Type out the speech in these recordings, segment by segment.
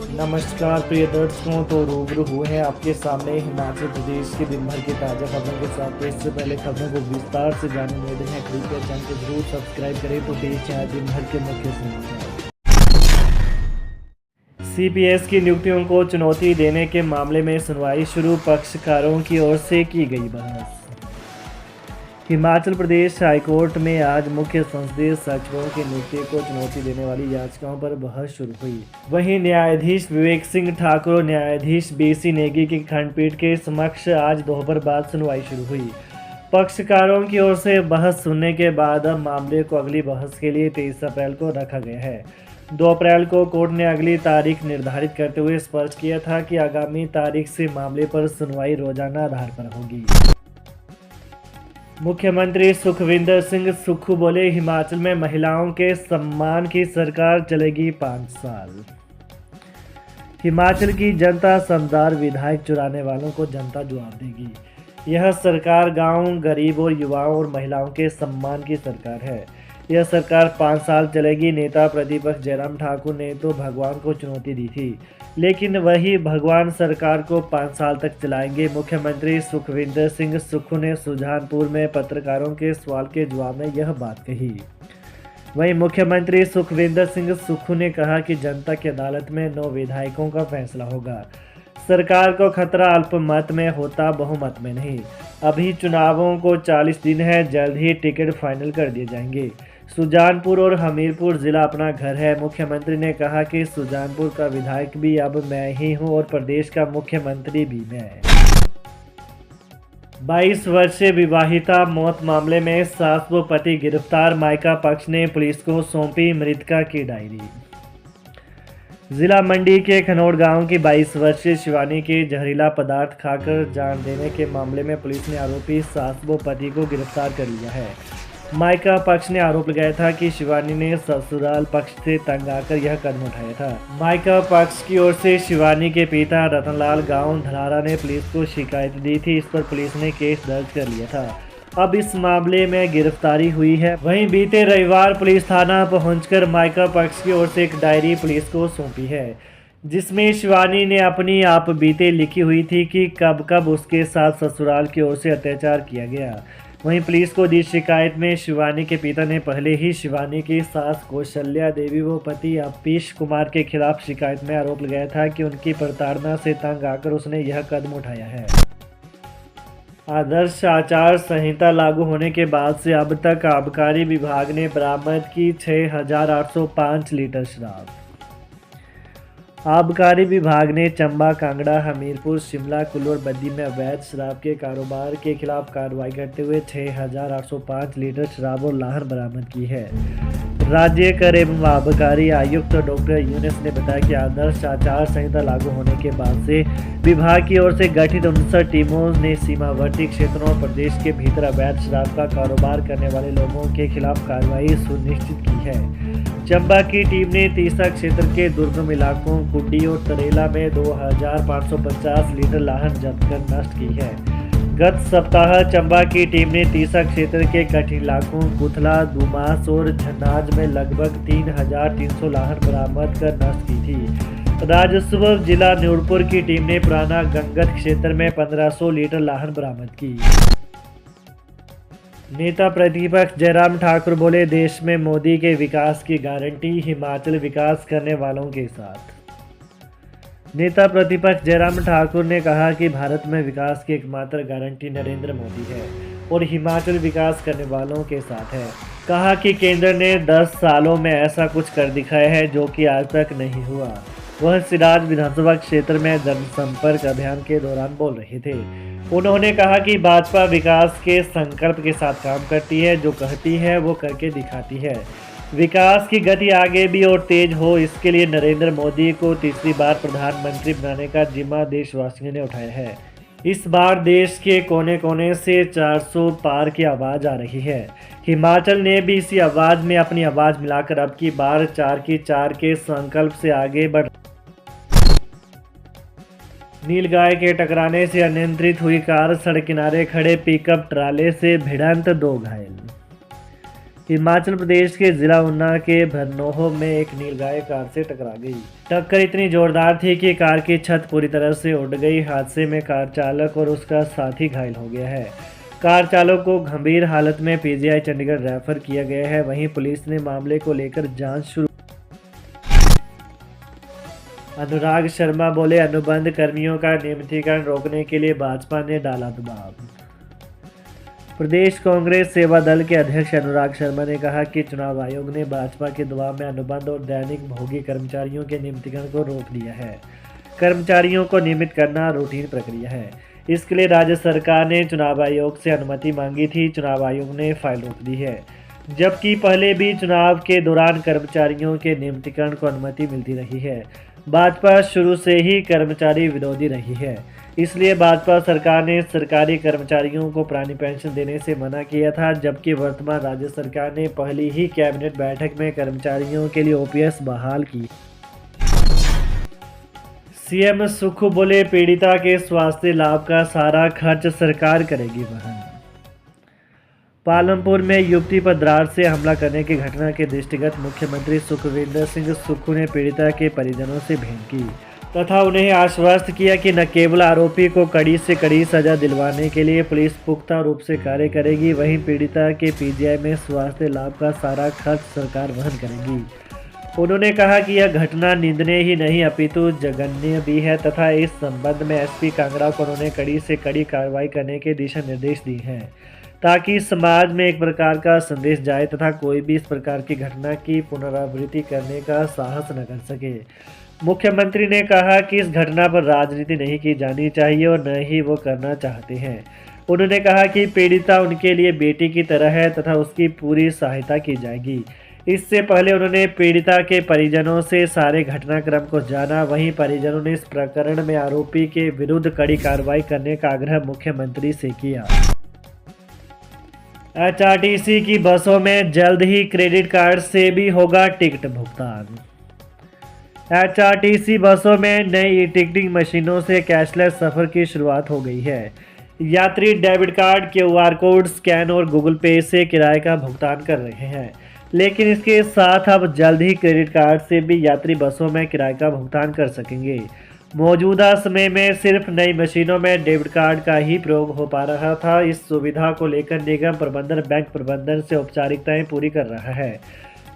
नमस्कार प्रिय दर्शकों, तो रूबरू हुए हैं आपके सामने हिमाचल प्रदेश के दिन भर की ताज़ा खबरों के साथ। तो इससे पहले खबरों को विस्तार से जानने निवेदन है, कृपया चैनल को जरूर सब्सक्राइब करें। तो पेश है दिन भर के मुख्य समाचार। सीपीएस की नियुक्तियों को चुनौती देने के मामले में सुनवाई शुरू, पक्षकारों की ओर से की गई बहस। हिमाचल प्रदेश हाईकोर्ट में आज मुख्य संसदीय सचिवों की नियुक्ति को चुनौती देने वाली याचिकाओं पर बहस शुरू हुई। वहीं न्यायाधीश विवेक सिंह ठाकुर और न्यायाधीश बीसी नेगी की खंडपीठ के समक्ष आज दोपहर बाद सुनवाई शुरू हुई। पक्षकारों की ओर से बहस सुनने के बाद अब मामले को अगली बहस के लिए 23 अप्रैल को रखा गया है। 2 अप्रैल को कोर्ट ने अगली तारीख निर्धारित करते हुए स्पष्ट किया था कि आगामी तारीख से मामले पर सुनवाई रोजाना आधार पर होगी। मुख्यमंत्री सुखविंदर सिंह सुक्खू बोले, हिमाचल में महिलाओं के सम्मान की सरकार चलेगी 5 साल। हिमाचल की जनता समझदार विधायक चुराने वालों को जनता जवाब देगी। यह सरकार गांव, गरीब और युवाओं और महिलाओं के सम्मान की सरकार है। यह सरकार 5 साल चलेगी। नेता प्रतिपक्ष जयराम ठाकुर ने तो भगवान को चुनौती दी थी, लेकिन वही भगवान सरकार को 5 साल तक चलाएंगे। मुख्यमंत्री सुखविंदर सिंह सुक्खू ने सुजानपुर में पत्रकारों के सवाल के जवाब में यह बात कही। वहीं मुख्यमंत्री सुखविंदर सिंह सुक्खू ने कहा कि जनता की अदालत में 9 विधायकों का फैसला होगा। सरकार को खतरा अल्पमत में होता, बहुमत में नहीं। अभी चुनावों को 40 दिन है, जल्द ही टिकट फाइनल कर दिए जाएंगे। सुजानपुर और हमीरपुर जिला अपना घर है। मुख्यमंत्री ने कहा कि सुजानपुर का विधायक भी अब मैं ही हूं और प्रदेश का मुख्यमंत्री भी मैं। 22 वर्षीय विवाहिता मौत मामले में सास व पति गिरफ्तार, मायका पक्ष ने पुलिस को सौंपी मृतका की डायरी। जिला मंडी के खनौड़ गांव की 22 वर्षीय शिवानी के जहरीला पदार्थ खाकर जान देने के मामले में पुलिस ने आरोपी सास व पति को गिरफ्तार कर लिया है। मायका पक्ष ने आरोप लगाया था कि शिवानी ने ससुराल पक्ष से तंग आकर यह कदम उठाया था। मायका पक्ष की ओर से शिवानी के पिता रतनलाल गांव धलारा ने पुलिस को शिकायत दी थी। इस पर पुलिस ने केस दर्ज कर लिया था। अब इस मामले में गिरफ्तारी हुई है। वहीं बीते रविवार पुलिस थाना पहुंचकर मायका पक्ष की ओर से एक डायरी पुलिस को सौंपी है, जिसमें शिवानी ने अपनी आप बीते लिखी हुई थी कि कब कब उसके साथ ससुराल की ओर से अत्याचार किया गया। वहीं पुलिस को दी शिकायत में शिवानी के पिता ने पहले ही शिवानी की सास कौशल्या देवी व पति अपीश कुमार के खिलाफ शिकायत में आरोप लगाया था कि उनकी प्रताड़ना से तंग आकर उसने यह कदम उठाया है। आदर्श आचार संहिता लागू होने के बाद से अब तक आबकारी विभाग ने बरामद की 6,805 लीटर शराब। आबकारी विभाग ने चंबा, कांगड़ा, हमीरपुर, शिमला, कुल्लू और बद्दी में अवैध शराब के कारोबार के खिलाफ कार्रवाई करते हुए 6,805 लीटर शराब और लाहन बरामद की है। राज्य कर एवं आबकारी आयुक्त डॉक्टर यूनुस ने बताया कि आदर्श आचार संहिता लागू होने के बाद से विभाग की ओर से गठित 59 टीमों ने सीमावर्ती क्षेत्रों और प्रदेश के भीतर अवैध शराब का कारोबार करने वाले लोगों के खिलाफ कार्रवाई सुनिश्चित की है। चंबा की टीम ने तीसा क्षेत्र के दुर्गम इलाकों कुंडी और तरेला में 2,550 लीटर लाहन जब्त कर नष्ट की है। गत सप्ताह चंबा की टीम ने तीसा क्षेत्र के कठिन इलाकों कुथला, दुमास और झनाज में लगभग 3,300 लाहन बरामद कर नष्ट की थी। राजस्व जिला नूरपुर की टीम ने पुराना गंगत क्षेत्र में 1,500 लीटर लाहन बरामद की। नेता प्रतिपक्ष जयराम ठाकुर बोले, देश में मोदी के विकास की गारंटी, हिमाचल विकास करने वालों के साथ। नेता प्रतिपक्ष जयराम ठाकुर ने कहा कि भारत में विकास की एकमात्र गारंटी नरेंद्र मोदी है और हिमाचल विकास करने वालों के साथ है। कहा कि केंद्र ने 10 सालों में ऐसा कुछ कर दिखाया है जो कि आज तक नहीं हुआ। वह सिराज विधानसभा क्षेत्र में जनसंपर्क अभियान के दौरान बोल रहे थे। उन्होंने कहा कि भाजपा विकास के संकल्प के साथ काम करती है, जो कहती है वो करके दिखाती है। विकास की गति आगे भी और तेज हो, इसके लिए नरेंद्र मोदी को तीसरी बार प्रधानमंत्री बनाने का जिम्मा देशवासियों ने उठाया है। इस बार देश के कोने कोने से 400 पार की आवाज़ आ रही है। हिमाचल ने भी इसी आवाज़ में अपनी आवाज़ मिलाकर अब की बार 4 की 4 के संकल्प से आगे बढ़। नीलगाय के टकराने से अनियंत्रित हुई कार, सड़क किनारे खड़े पिकअप ट्राले से भिड़ंत, 2 घायल। हिमाचल प्रदेश के जिला ऊना के भरनोह में एक नीलगाय कार से टकरा गई। टक्कर इतनी जोरदार थी कि कार की छत पूरी तरह से उड़ गई। हादसे में कार चालक और उसका साथी घायल हो गया है। कार चालक को गंभीर हालत में पीजीआई चंडीगढ़ रेफर किया गया है। वहीं पुलिस ने मामले को लेकर जांच शुरू। अनुराग शर्मा बोले, अनुबंध कर्मियों का नियमितीकरण रोकने के लिए भाजपा ने डाला दबाव। प्रदेश कांग्रेस सेवा दल के अध्यक्ष अनुराग शर्मा ने कहा कि चुनाव आयोग ने भाजपा के दबाव में अनुबंध और दैनिक भोगी कर्मचारियों के नियमितीकरण को रोक दिया है। कर्मचारियों को नियमित करना रूटीन प्रक्रिया है। इसके लिए राज्य सरकार ने चुनाव आयोग से अनुमति मांगी थी। चुनाव आयोग ने फाइल रोक दी है, जबकि पहले भी चुनाव के दौरान कर्मचारियों के नियमितीकरण को अनुमति मिलती रही है। भाजपा शुरू से ही कर्मचारी विरोधी रही है, इसलिए भाजपा सरकार ने सरकारी कर्मचारियों को पुरानी पेंशन देने से मना किया था, जबकि वर्तमान राज्य सरकार ने पहली ही कैबिनेट बैठक में कर्मचारियों के लिए ओपीएस बहाल की। सीएम सुक्खू बोले, पीड़िता के स्वास्थ्य लाभ का सारा खर्च सरकार करेगी वहन। पालमपुर में युवती पर दरार से हमला करने की घटना के दृष्टिगत मुख्यमंत्री सुखविंदर सिंह सुक्खू ने पीड़िता के परिजनों से भेंट की तथा उन्हें आश्वस्त किया कि न केवल आरोपी को कड़ी से कड़ी सजा दिलवाने के लिए पुलिस पुख्ता रूप से कार्य करेगी, वहीं पीड़िता के पीजीआई में स्वास्थ्य लाभ का सारा खर्च सरकार वहन करेगी। उन्होंने कहा कि यह घटना निंदनीय ही नहीं अपितु जघन्य भी है तथा इस संबंध में एसपी कांगड़ा को उन्होंने कड़ी से कड़ी कार्रवाई करने के दिशा निर्देश दिए हैं, ताकि समाज में एक प्रकार का संदेश जाए तथा कोई भी इस प्रकार की घटना की पुनरावृत्ति करने का साहस न कर सके। मुख्यमंत्री ने कहा कि इस घटना पर राजनीति नहीं की जानी चाहिए और न ही वो करना चाहते हैं। उन्होंने कहा कि पीड़िता उनके लिए बेटी की तरह है तथा उसकी पूरी सहायता की जाएगी। इससे पहले उन्होंने पीड़िता के परिजनों से सारे घटनाक्रम को जाना। वहीं परिजनों ने इस प्रकरण में आरोपी के विरुद्ध कड़ी कार्रवाई करने का आग्रह मुख्यमंत्री से किया। एचआरटीसी की बसों में जल्द ही क्रेडिट कार्ड से भी होगा टिकट भुगतान। एचआरटीसी बसों में नई टिकटिंग मशीनों से कैशलेस सफ़र की शुरुआत हो गई है। यात्री debit card, QR code scan और गूगल पे से किराए का भुगतान कर रहे हैं, लेकिन इसके साथ अब जल्द ही क्रेडिट कार्ड से भी यात्री बसों में किराए का भुगतान कर सकेंगे। मौजूदा समय में सिर्फ नई मशीनों में डेबिट कार्ड का ही प्रयोग हो पा रहा था। इस सुविधा को लेकर निगम प्रबंधन बैंक प्रबंधन से औपचारिकताएं पूरी कर रहा है।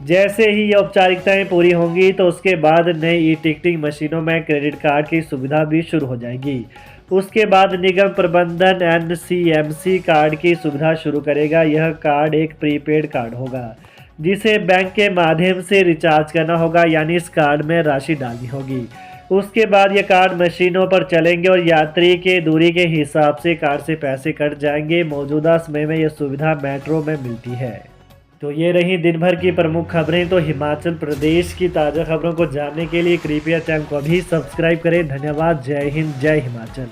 जैसे ही ये औपचारिकताएं पूरी होंगी तो उसके बाद नई टिकटिंग मशीनों में क्रेडिट कार्ड की सुविधा भी शुरू हो जाएगी। उसके बाद निगम प्रबंधन एनसीएमसी कार्ड की सुविधा शुरू करेगा। यह कार्ड एक प्रीपेड कार्ड होगा जिसे बैंक के माध्यम से रिचार्ज करना होगा, यानी इस कार्ड में राशि डालनी होगी। उसके बाद ये कार्ड मशीनों पर चलेंगे और यात्री के दूरी के हिसाब से कार्ड से पैसे कट जाएंगे। मौजूदा समय में यह सुविधा मेट्रो में मिलती है। तो ये रही दिन भर की प्रमुख खबरें। तो हिमाचल प्रदेश की ताज़ा खबरों को जानने के लिए कृपया चैनल को अभी सब्सक्राइब करें। धन्यवाद। जय हिंद, जय हिमाचल।